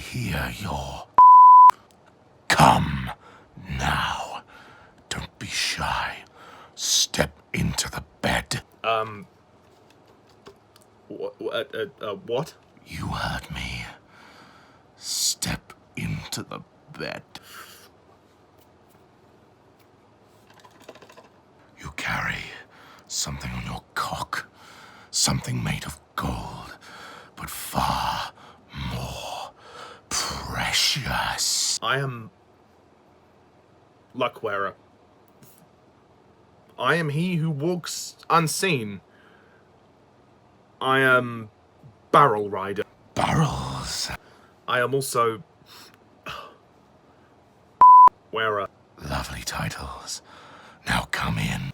hear your... Come now. Don't be shy. Step into the bed. What? You heard me. Step into the bed. You carry something on your cock. Something made of gold, but far more precious. I am Luckwearer. I am he who walks unseen. I am Barrel Rider. Barrels. I am also Wearer. Lovely titles. Now come in.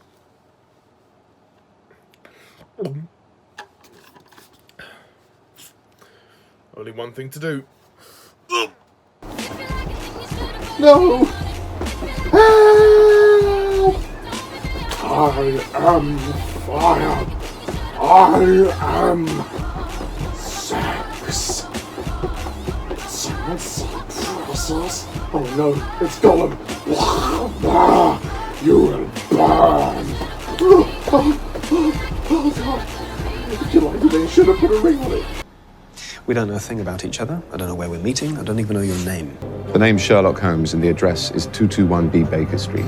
Only one thing to do. No! Help! I am fire. I am sex. Science process? Oh no, it's Gollum. You will burn. Oh God. If you liked it, they should have put a ring on it. We don't know a thing about each other. I don't know where we're meeting. I don't even know your name. The name's Sherlock Holmes and the address is 221B Baker Street.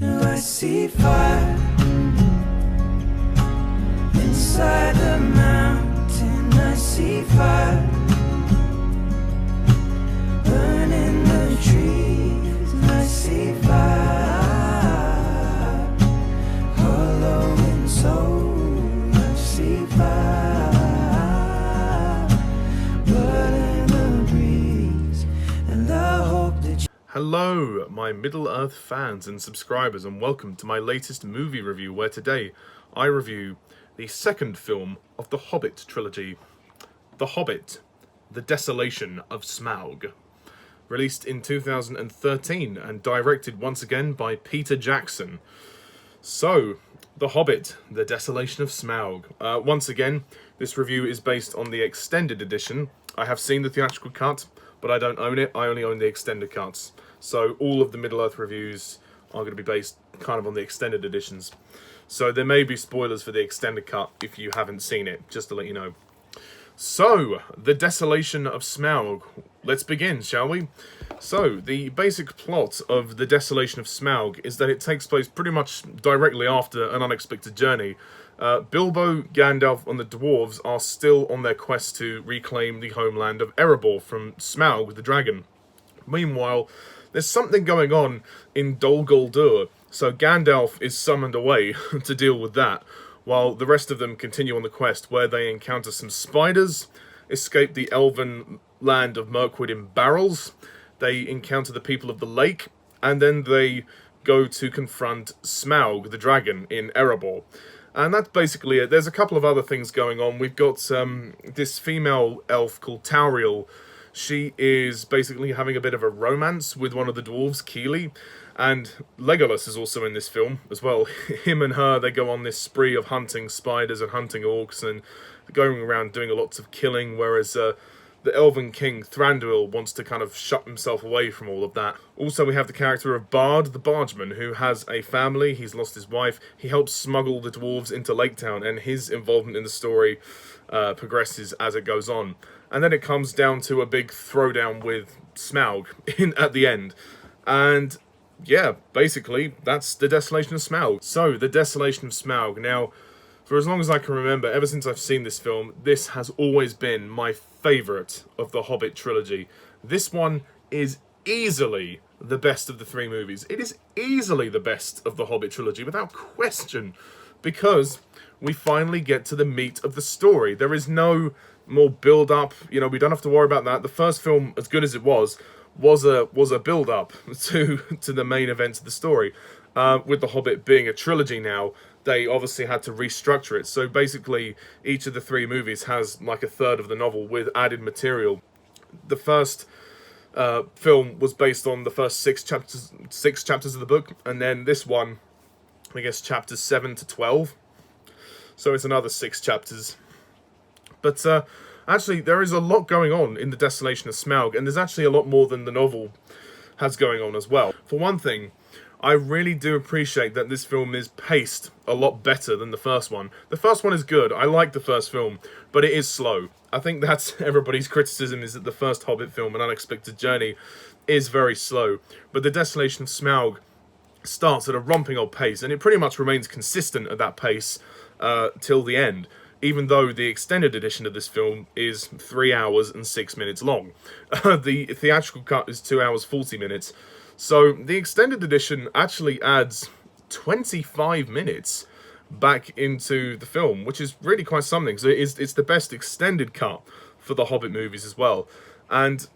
I see fire inside the mountain. I see fire burning the trees. I see fire hollow in soul. I see fire burning the breeze, and I hope that you... Hello, my Middle-earth fans and subscribers, and welcome to my latest movie review, where today I review the second film of the Hobbit trilogy, The Hobbit, The Desolation of Smaug, released in 2013 and directed once again by Peter Jackson. So, The Hobbit, The Desolation of Smaug. Once again, this review is based on the extended edition. I have seen the theatrical cut, but I don't own it. I only own the extended cuts. So all of the Middle-earth reviews are going to be based kind of on the extended editions. So there may be spoilers for the extended cut if you haven't seen it, just to let you know. So, The Desolation of Smaug. Let's begin, shall we? So, the basic plot of The Desolation of Smaug is that it takes place pretty much directly after an unexpected journey. Bilbo, Gandalf, and the dwarves are still on their quest to reclaim the homeland of Erebor from Smaug the dragon. Meanwhile, there's something going on in Dol Guldur, so Gandalf is summoned away to deal with that, while the rest of them continue on the quest, where they encounter some spiders, escape the elven land of Mirkwood in barrels, they encounter the people of the lake, and then they go to confront Smaug the dragon in Erebor. And that's basically it. There's a couple of other things going on. We've got this female elf called Tauriel. She is basically having a bit of a romance with one of the dwarves, Keely. And Legolas is also in this film as well. Him and her, they go on this spree of hunting spiders and hunting orcs and going around doing lots of killing, whereas the Elven King, Thranduil, wants to kind of shut himself away from all of that. Also, we have the character of Bard, the Bargeman, who has a family. He's lost his wife. He helps smuggle the dwarves into Lake Town, and his involvement in the story progresses as it goes on. And then it comes down to a big throwdown with Smaug at the end. And yeah, basically, that's The Desolation of Smaug. So, The Desolation of Smaug. Now, for as long as I can remember, ever since I've seen this film, this has always been my favourite of the Hobbit trilogy. This one is easily the best of the three movies. It is easily the best of the Hobbit trilogy, without question, because we finally get to the meat of the story. There is no more build-up. You know, we don't have to worry about that. The first film, as good as it was a build-up to the main events of the story. With The Hobbit being a trilogy now, they obviously had to restructure it. So basically, each of the three movies has like a third of the novel with added material. The first film was based on the first six chapters of the book, and then this one, I guess, chapters 7 to 12. So it's another 6 chapters. But Actually, there is a lot going on in the Desolation of Smaug, and there's actually a lot more than the novel has going on as well. For one thing, I really do appreciate that this film is paced a lot better than the first one. The first one is good. I like the first film, but it is slow. I think that's everybody's criticism, is that the first Hobbit film, An Unexpected Journey, is very slow. But the Desolation of Smaug starts at a romping old pace, and it pretty much remains consistent at that pace till the end, even though the extended edition of this film is 3 hours and 6 minutes long. The theatrical cut is 2 hours 40 minutes. So the extended edition actually adds 25 minutes back into the film, which is really quite something. So it's the best extended cut for the Hobbit movies as well. And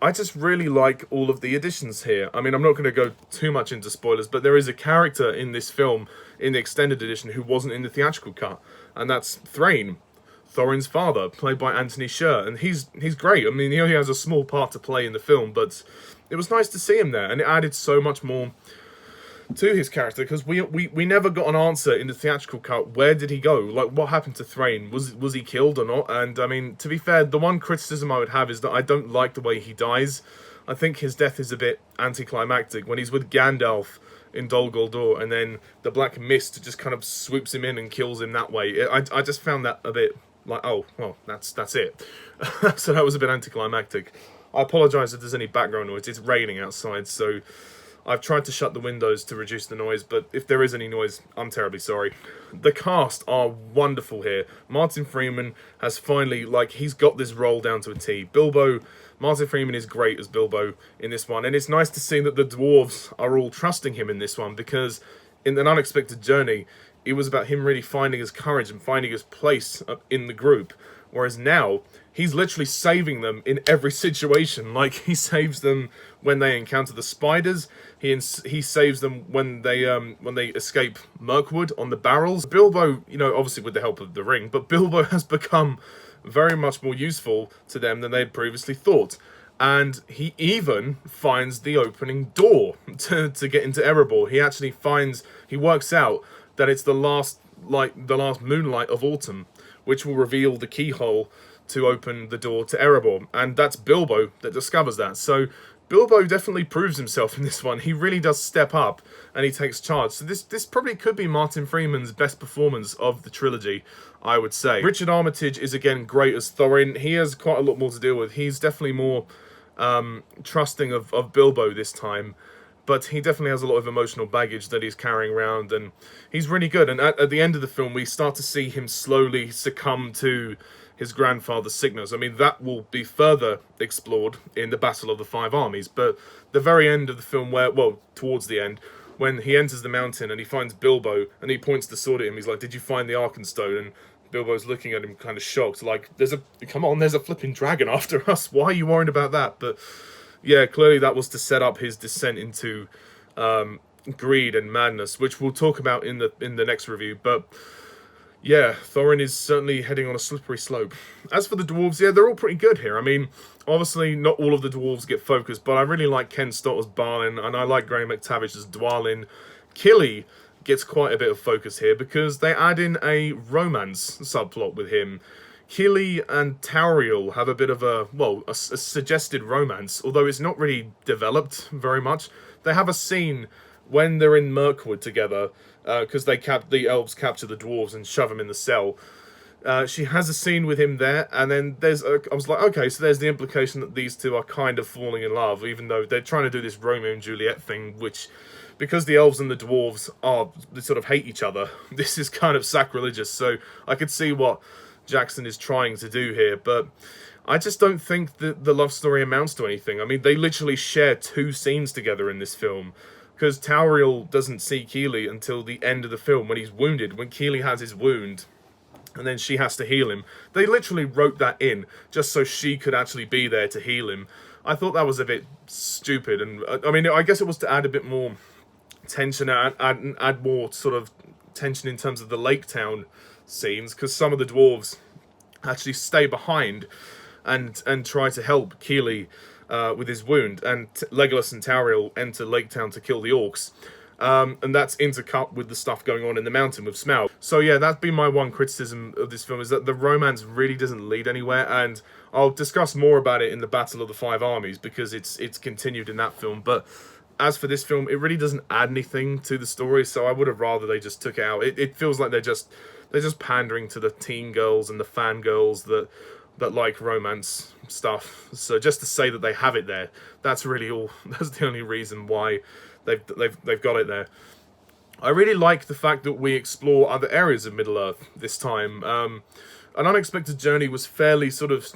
I just really like all of the additions here. I mean, I'm not going to go too much into spoilers, but there is a character in this film, in the extended edition, who wasn't in the theatrical cut, and that's Thrain, Thorin's father, played by Anthony Sher, and he's great. I mean, he only has a small part to play in the film, but it was nice to see him there, and it added so much more to his character, because we never got an answer in the theatrical cut. Where did he go? Like, what happened to Thrain? Was he killed or not? And I mean, to be fair, the one criticism I would have is that I don't like the way he dies. I think his death is a bit anticlimactic when he's with Gandalf in Dol Guldur, and then the Black Mist just kind of swoops him in and kills him that way. I just found that a bit like, oh, well, that's it. So that was a bit anticlimactic. I apologise if there's any background noise. It's raining outside, so I've tried to shut the windows to reduce the noise, but if there is any noise, I'm terribly sorry. The cast are wonderful here. Martin Freeman has finally, he's got this role down to a T. Martin Freeman is great as Bilbo in this one, and it's nice to see that the dwarves are all trusting him in this one, because in An Unexpected Journey, it was about him really finding his courage and finding his place in the group. Whereas now, he's literally saving them in every situation. Like, he saves them when they encounter the spiders. He saves them when they escape Mirkwood on the barrels. Bilbo, obviously with the help of the ring, but Bilbo has become very much more useful to them than they had previously thought. And he even finds the opening door to get into Erebor. He works out that it's the last moonlight of autumn, which will reveal the keyhole to open the door to Erebor. And that's Bilbo that discovers that. So Bilbo definitely proves himself in this one. He really does step up, and he takes charge. So this probably could be Martin Freeman's best performance of the trilogy, I would say. Richard Armitage is again great as Thorin. He has quite a lot more to deal with. He's definitely more trusting of Bilbo this time, but he definitely has a lot of emotional baggage that he's carrying around, and he's really good. And at the end of the film, we start to see him slowly succumb to his grandfather's sickness. I mean, that will be further explored in the Battle of the Five Armies, but the very end of the film, towards the end, when he enters the mountain and he finds Bilbo, and he points the sword at him, he's like, "Did you find the Arkenstone?" And Bilbo's looking at him kind of shocked, like, there's a flipping dragon after us. Why are you worried about that? But yeah, clearly that was to set up his descent into greed and madness, which we'll talk about in the next review. But yeah, Thorin is certainly heading on a slippery slope. As for the dwarves, yeah, they're all pretty good here. I mean, obviously not all of the dwarves get focused, but I really like Ken Stott as Balin, and I like Graham McTavish as Dwalin. Killy gets quite a bit of focus here because they add in a romance subplot with him. Killy and Tauriel have a bit of a suggested romance, although it's not really developed very much. They have a scene when they're in Mirkwood together, because the elves capture the dwarves and shove them in the cell. She has a scene with him there, and then I was like, okay, so there's the implication that these two are kind of falling in love, even though they're trying to do this Romeo and Juliet thing, which, because the elves and the dwarves they sort of hate each other, this is kind of sacrilegious. So I could see what Jackson is trying to do here, but I just don't think that the love story amounts to anything. I mean, they literally share 2 scenes together in this film, because Tauriel doesn't see Keely until the end of the film when he's wounded, when Keely has his wound, and then she has to heal him. They literally wrote that in just so she could actually be there to heal him. I thought that was a bit stupid, and I mean, I guess it was to add a bit more tension, add more sort of tension in terms of the Lake Town scenes, because some of the dwarves actually stay behind and try to help Keely with his wound, and Legolas and Tauriel enter Lake Town to kill the orcs. And that's intercut with the stuff going on in the mountain with Smaug. So yeah, that's been my one criticism of this film, is that the romance really doesn't lead anywhere, and I'll discuss more about it in the Battle of the Five Armies, because it's continued in that film. But as for this film, it really doesn't add anything to the story, so I would have rather they just took it out. It feels like they're just pandering to the teen girls and the fangirls that like romance stuff. So just to say that they have it there, that's really all. That's the only reason why they've got it there. I really like the fact that we explore other areas of Middle-earth this time. An Unexpected Journey was fairly sort of,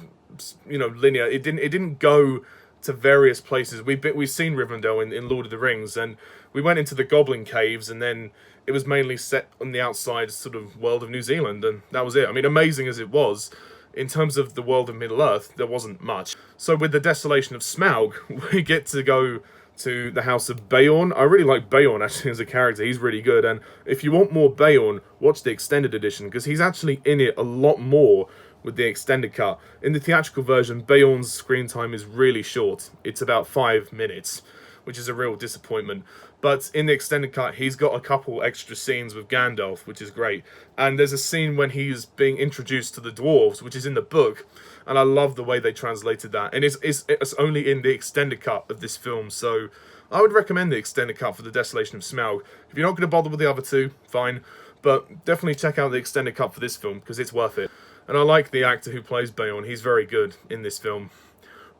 linear. It didn't go to various places. We've seen Rivendell in Lord of the Rings, and we went into the Goblin Caves, and then it was mainly set on the outside sort of world of New Zealand, and that was it. I mean, amazing as it was, in terms of the world of Middle-earth, there wasn't much. So with the Desolation of Smaug, we get to go to the house of Beorn. I really like Beorn, actually, as a character. He's really good, and if you want more Beorn, watch the extended edition, because he's actually in it a lot more with the extended cut. In the theatrical version, Beorn's screen time is really short. It's about 5 minutes, which is a real disappointment. But in the extended cut, he's got a couple extra scenes with Gandalf, which is great. And there's a scene when he's being introduced to the dwarves, which is in the book, and I love the way they translated that. And it's only in the extended cut of this film, so I would recommend the extended cut for the Desolation of Smaug. If you're not going to bother with the other two, fine, but definitely check out the extended cut for this film, because it's worth it. And I like the actor who plays Beorn. He's very good in this film.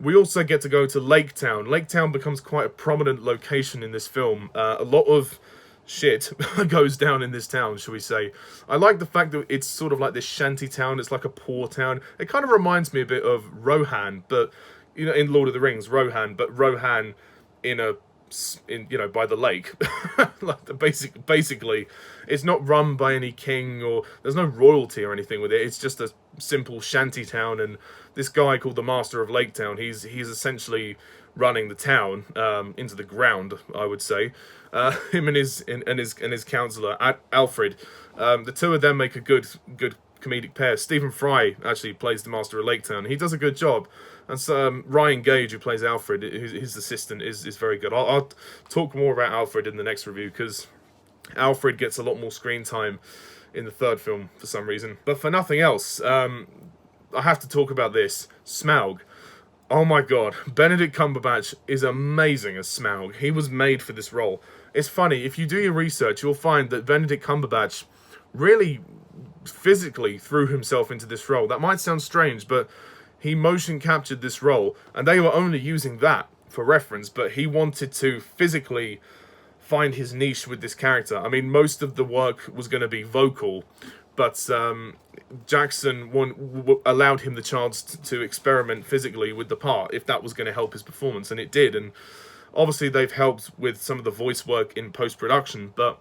We also get to go to Lake Town. Lake Town becomes quite a prominent location in this film. A lot of shit goes down in this town, shall we say. I like the fact that it's sort of like this shanty town. It's like a poor town. It kind of reminds me a bit of Rohan, but in Lord of the Rings, Rohan, but Rohan by the lake. Like basically, it's not run by any king, or there's no royalty or anything with it. It's just a simple shanty town, and this guy called the Master of Lake Town, he's essentially running the town into the ground, I would say. Him and his counsellor Alfred, the two of them make a good comedic pair. Stephen Fry actually plays the Master of Lake Town. He does a good job. And so Ryan Gage, who plays Alfred, his assistant, is very good. I'll talk more about Alfred in the next review, because Alfred gets a lot more screen time in the third film for some reason. But for nothing else, I have to talk about this. Smaug. Oh my god. Benedict Cumberbatch is amazing as Smaug. He was made for this role. It's funny, if you do your research, you'll find that Benedict Cumberbatch really physically threw himself into this role. That might sound strange, but he motion captured this role, and they were only using that for reference, but he wanted to physically find his niche with this character. I mean, most of the work was going to be vocal, but Jackson allowed him the chance to experiment physically with the part, if that was going to help his performance, and it did. And obviously they've helped with some of the voice work in post-production, but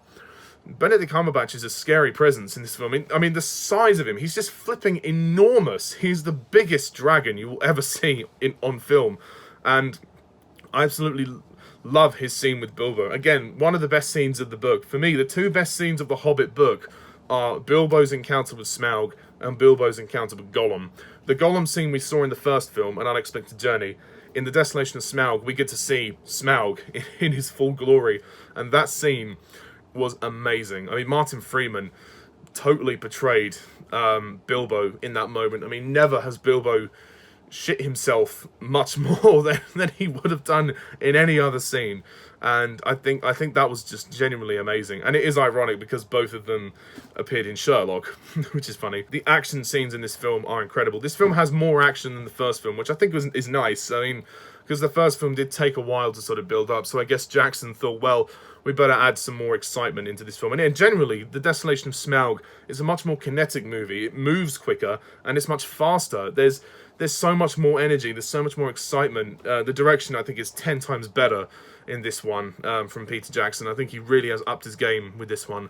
Benedict Cumberbatch is a scary presence in this film. I mean, the size of him, he's just flipping enormous. He's the biggest dragon you will ever see on film, and I absolutely love his scene with Bilbo. Again, one of the best scenes of the book. For me, the two best scenes of the Hobbit book are Bilbo's encounter with Smaug and Bilbo's encounter with Gollum. The Gollum scene we saw in the first film, An Unexpected Journey. In the Desolation of Smaug, we get to see Smaug in his full glory, and that scene was amazing. I mean, Martin Freeman totally portrayed Bilbo in that moment. I mean, never has Bilbo shit himself much more than he would have done in any other scene, and I think that was just genuinely amazing. And it is ironic because both of them appeared in Sherlock, which is funny. The action scenes in this film are incredible. This film has more action than the first film, which I think is nice. I mean, because the first film did take a while to sort of build up, so I guess Jackson thought, well, we better add some more excitement into this film. And generally, The Desolation of Smaug is a much more kinetic movie. It moves quicker, and it's much faster. There's so much more energy, there's so much more excitement. The direction, I think, is 10 times better in this one from Peter Jackson. I think he really has upped his game with this one.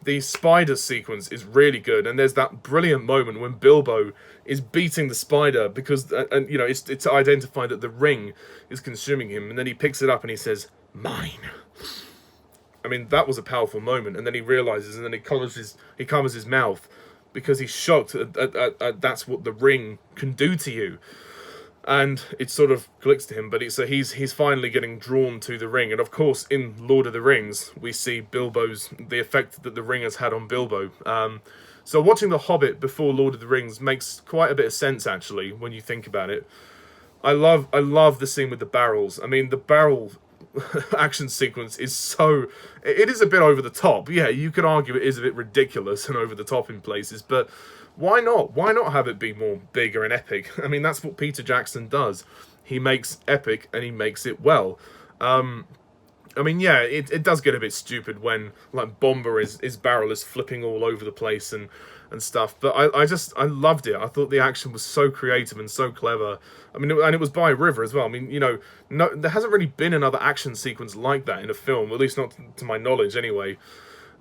The spider sequence is really good, and there's that brilliant moment when Bilbo is beating the spider because, it's identified that the ring is consuming him, and then he picks it up and he says, "Mine." I mean, that was a powerful moment, and then he realizes, and then he covers his mouth because he's shocked at that's what the ring can do to you. and it sort of clicks to him. But he's finally getting drawn to the ring, and of course, in Lord of the Rings, we see the effect that the ring has had on Bilbo. So watching The Hobbit before Lord of the Rings makes quite a bit of sense, actually, when you think about it. I love the scene with the barrels. I mean, the barrel action sequence is it is a bit over the top. Yeah, you could argue it is a bit ridiculous and over the top in places, but why not? Why not have it be more bigger and epic? I mean, that's what Peter Jackson does. He makes epic and he makes it well. I mean, yeah, it does get a bit stupid when, like, Bomber his barrel is flipping all over the place and stuff. But I loved it. I thought the action was so creative and so clever. I mean, and it was by a river as well. I mean, you know, there hasn't really been another action sequence like that in a film, at least not to my knowledge anyway.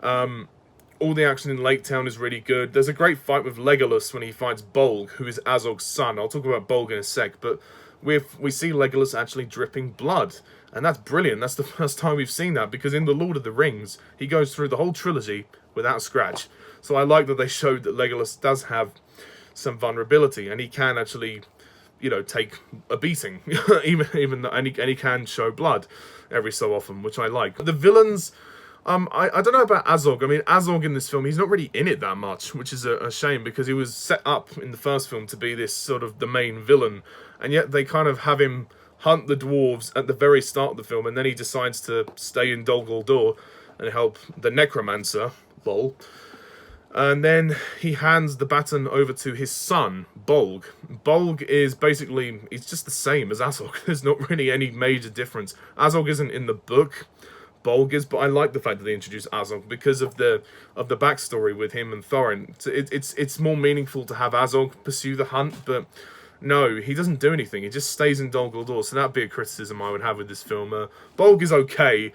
All the action in Lake Town is really good. There's a great fight with Legolas when he fights Bolg, who is Azog's son. I'll talk about Bolg in a sec, but we see Legolas actually dripping blood. And that's brilliant. That's the first time we've seen that, because in The Lord of the Rings, he goes through the whole trilogy without a scratch. So I like that they showed that Legolas does have some vulnerability, and he can actually, you know, take a beating, even though, and he can show blood every so often, which I like. The villains, I don't know about Azog. I mean, Azog in this film, he's not really in it that much, which is a shame, because he was set up in the first film to be this sort of the main villain, and yet they kind of have him hunt the dwarves at the very start of the film, and then he decides to stay in Dol Guldur and help the necromancer, lol. And then he hands the baton over to his son, Bolg. Bolg is basically, he's just the same as Azog. There's not really any major difference. Azog isn't in the book, Bolg is, but I like the fact that they introduced Azog because of the backstory with him and Thorin. It's more meaningful to have Azog pursue the hunt, but no, he doesn't do anything. He just stays in Dol Guldur, so that'd be a criticism I would have with this film. Bolg is okay.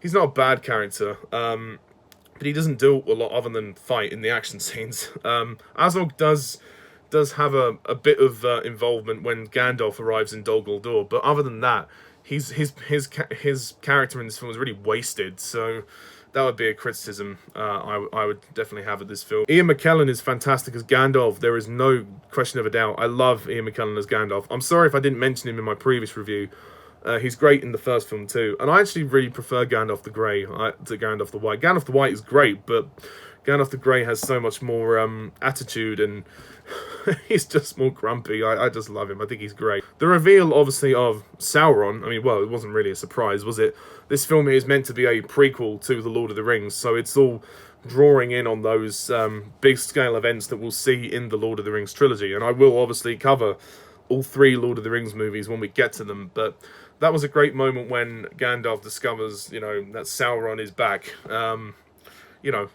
He's not a bad character, but he doesn't do a lot other than fight in the action scenes. Azog does have a bit of involvement when Gandalf arrives in Dol Guldur, but other than that, his character in this film is really wasted, so that would be a criticism I would definitely have of this film. Ian McKellen is fantastic as Gandalf. There is no question of a doubt. I love Ian McKellen as Gandalf. I'm sorry if I didn't mention him in my previous review. He's great in the first film too. And I actually really prefer Gandalf the Grey to Gandalf the White. Gandalf the White is great, but Gandalf the Grey has so much more attitude, and he's just more grumpy. I just love him. I think he's great. The reveal, obviously, of Sauron, I mean, well, it wasn't really a surprise, was it? This film is meant to be a prequel to The Lord of the Rings, so it's all drawing in on those big-scale events that we'll see in the Lord of the Rings trilogy. And I will obviously cover all 3 Lord of the Rings movies when we get to them, but that was a great moment when Gandalf discovers, you know, that Sauron is back. You know,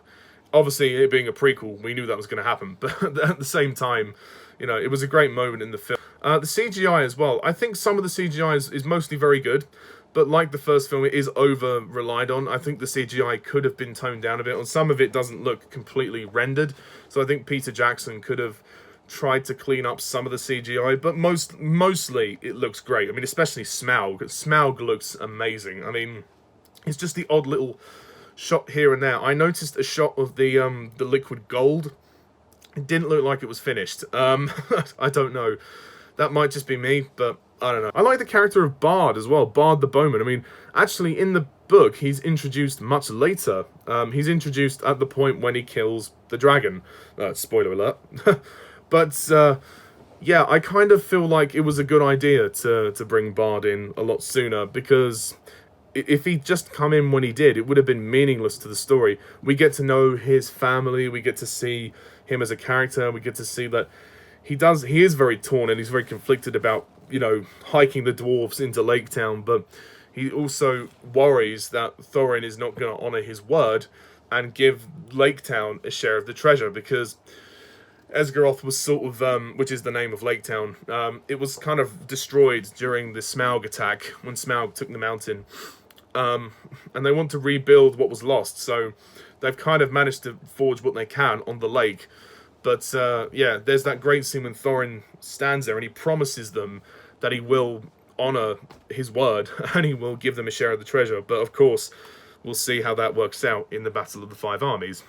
obviously, it being a prequel, we knew that was going to happen, but at the same time, you know, it was a great moment in the film. The CGI as well. I think some of the CGI is mostly very good, but like the first film, it is over-relied on. I think the CGI could have been toned down a bit, and some of it doesn't look completely rendered, so I think Peter Jackson could have tried to clean up some of the CGI, but mostly it looks great. I mean, especially Smaug. Smaug looks amazing. I mean, it's just the odd little shot here and there. I noticed a shot of the liquid gold. It didn't look like it was finished. I don't know. That might just be me, but I don't know. I like the character of Bard as well, Bard the Bowman. I mean, actually in the book, he's introduced much later. He's introduced at the point when he kills the dragon. Spoiler alert. But yeah, I kind of feel like it was a good idea to bring Bard in a lot sooner, because if he'd just come in when he did, it would have been meaningless to the story. We get to know his family, we get to see him as a character, we get to see that he is very torn and he's very conflicted about, you know, hiking the dwarves into Lake Town, but he also worries that Thorin is not going to honour his word and give Lake Town a share of the treasure, because Esgaroth was sort of, which is the name of Lake Town, it was kind of destroyed during the Smaug attack, when Smaug took the mountain. And they want to rebuild what was lost, so they've kind of managed to forge what they can on the lake. But yeah, there's that great scene when Thorin stands there and he promises them that he will honour his word and he will give them a share of the treasure. But of course, we'll see how that works out in the Battle of the Five Armies.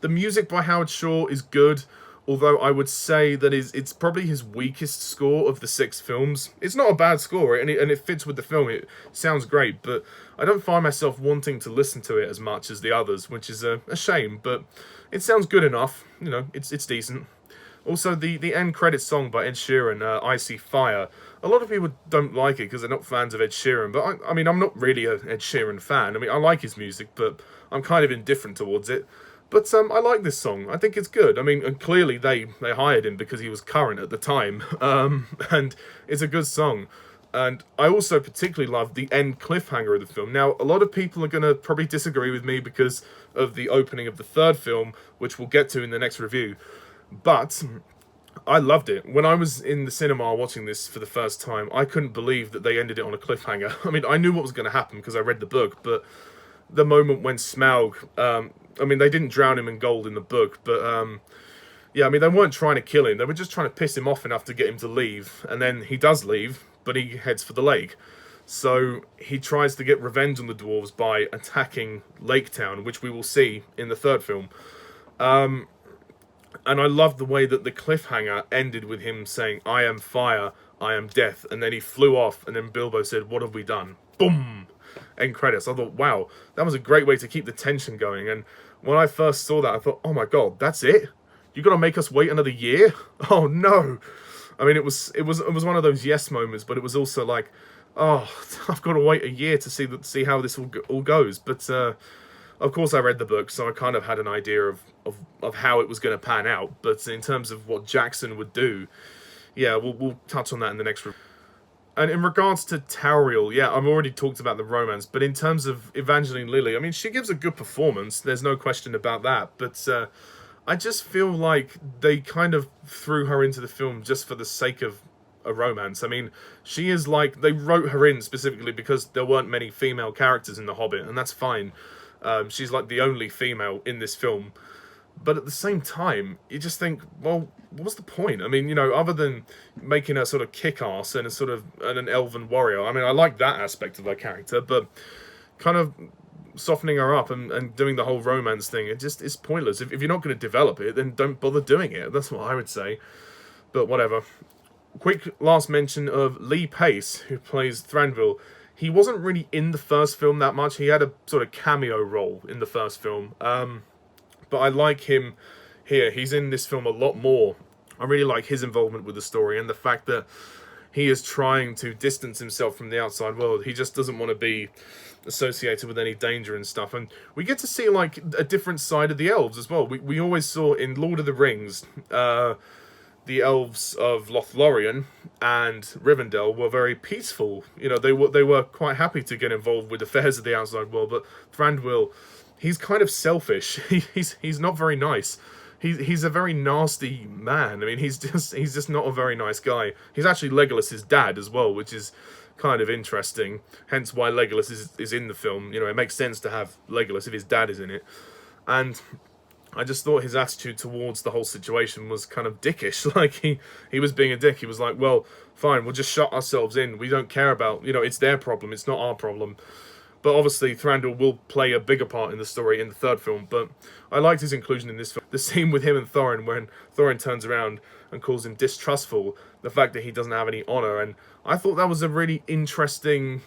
The music by Howard Shore is good, although I would say that it's probably his weakest score of the 6 films. It's not a bad score, and it fits with the film. It sounds great, but I don't find myself wanting to listen to it as much as the others, which is a shame, but it sounds good enough. You know, it's decent. Also, the end credits song by Ed Sheeran, I See Fire, a lot of people don't like it because they're not fans of Ed Sheeran, but I mean, I'm not really an Ed Sheeran fan. I mean, I like his music, but I'm kind of indifferent towards it. But I like this song. I think it's good. I mean, and clearly they hired him because he was current at the time, and it's a good song. And I also particularly love the end cliffhanger of the film. Now, a lot of people are going to probably disagree with me because of the opening of the 3rd film, which we'll get to in the next review. But I loved it. When I was in the cinema watching this for the first time, I couldn't believe that they ended it on a cliffhanger. I mean, I knew what was going to happen because I read the book, but the moment when Smaug... I mean, they didn't drown him in gold in the book, but yeah, I mean, they weren't trying to kill him. They were just trying to piss him off enough to get him to leave. And then he does leave, but he heads for the lake. So he tries to get revenge on the dwarves by attacking Lake Town, which we will see in the 3rd film. And I love the way that the cliffhanger ended with him saying, "I am fire, I am death." And then he flew off, and then Bilbo said, "What have we done?" Boom! End credits. I thought, wow, that was a great way to keep the tension going. And when I first saw that, I thought, oh my god, that's it? You got to make us wait another year? Oh no! I mean, it was one of those yes moments, but it was also like, oh, I've got to wait a year to see how this all goes. But of course, I read the book, so I kind of had an idea of how it was going to pan out. But in terms of what Jackson would do, yeah, we'll touch on that in the next review. And in regards to Tauriel, yeah, I've already talked about the romance, but in terms of Evangeline Lilly, I mean, she gives a good performance, there's no question about that, but I just feel like they kind of threw her into the film just for the sake of a romance. I mean, she is like, they wrote her in specifically because there weren't many female characters in The Hobbit, and that's fine. She's like the only female in this film. But at the same time, you just think, well, what's the point? I mean, you know, other than making her sort of kick-ass and an elven warrior. I mean, I like that aspect of her character, but kind of softening her up and doing the whole romance thing, it's pointless. If you're not going to develop it, then don't bother doing it. That's what I would say. But whatever. Quick last mention of Lee Pace, who plays Thranduil. He wasn't really in the first film that much. He had a sort of cameo role in the first film. But I like him here. He's in this film a lot more. I really like his involvement with the story and the fact that he is trying to distance himself from the outside world. He just doesn't want to be associated with any danger and stuff. And we get to see like a different side of the elves as well. We always saw in Lord of the Rings, the elves of Lothlorien and Rivendell were very peaceful. You know, they were quite happy to get involved with affairs of the outside world. But Thranduil, he's kind of selfish. He's not very nice. He's a very nasty man. I mean, he's just not a very nice guy. He's actually Legolas's dad as well, which is kind of interesting. Hence why Legolas is in the film. You know, it makes sense to have Legolas if his dad is in it. And I just thought his attitude towards the whole situation was kind of dickish. Like, he was being a dick. He was like, well, fine, we'll just shut ourselves in. We don't care about, you know, it's their problem. It's not our problem. But obviously, Thranduil will play a bigger part in the story in the 3rd film. But I liked his inclusion in this film. The scene with him and Thorin, when Thorin turns around and calls him distrustful, the fact that he doesn't have any honor. And I thought that was a really interesting...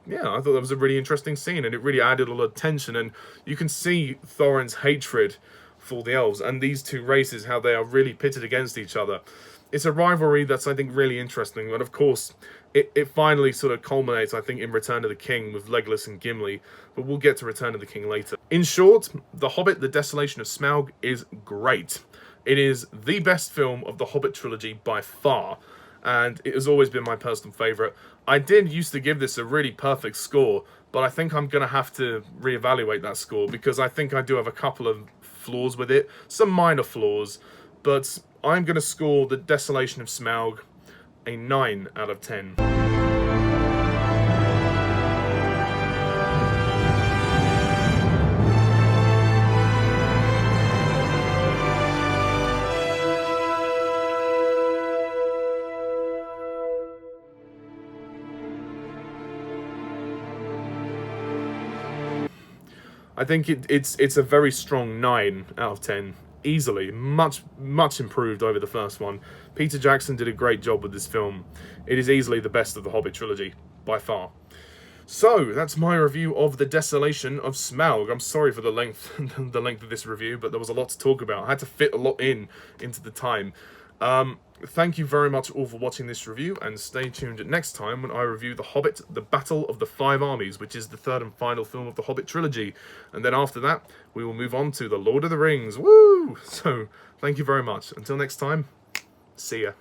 Yeah, I thought that was a really interesting scene. And it really added a lot of tension. And you can see Thorin's hatred for the elves. And these two races, how they are really pitted against each other. It's a rivalry that's, I think, really interesting. And of course, it finally sort of culminates, I think, in Return of the King with Legolas and Gimli. But we'll get to Return of the King later. In short, The Hobbit, The Desolation of Smaug is great. It is the best film of the Hobbit trilogy by far. And it has always been my personal favourite. I did used to give this a really perfect score, but I think I'm going to have to reevaluate that score because I think I do have a couple of flaws with it. Some minor flaws, but I'm going to score The Desolation of Smaug a 9 out of 10. I think it's a very strong 9 out of 10. easily much improved over the first one. Peter Jackson did a great job with this film. It is easily the best of the Hobbit trilogy by far. So that's my review of The Desolation of Smaug. I'm sorry for the length of this review, but there was a lot to talk about. I had to fit a lot into the time. Thank you very much all for watching this review, and stay tuned next time when I review The Hobbit, The Battle of the Five Armies, which is the third and final film of the Hobbit trilogy. And then after that, we will move on to The Lord of the Rings. Woo! So, thank you very much. Until next time, see ya.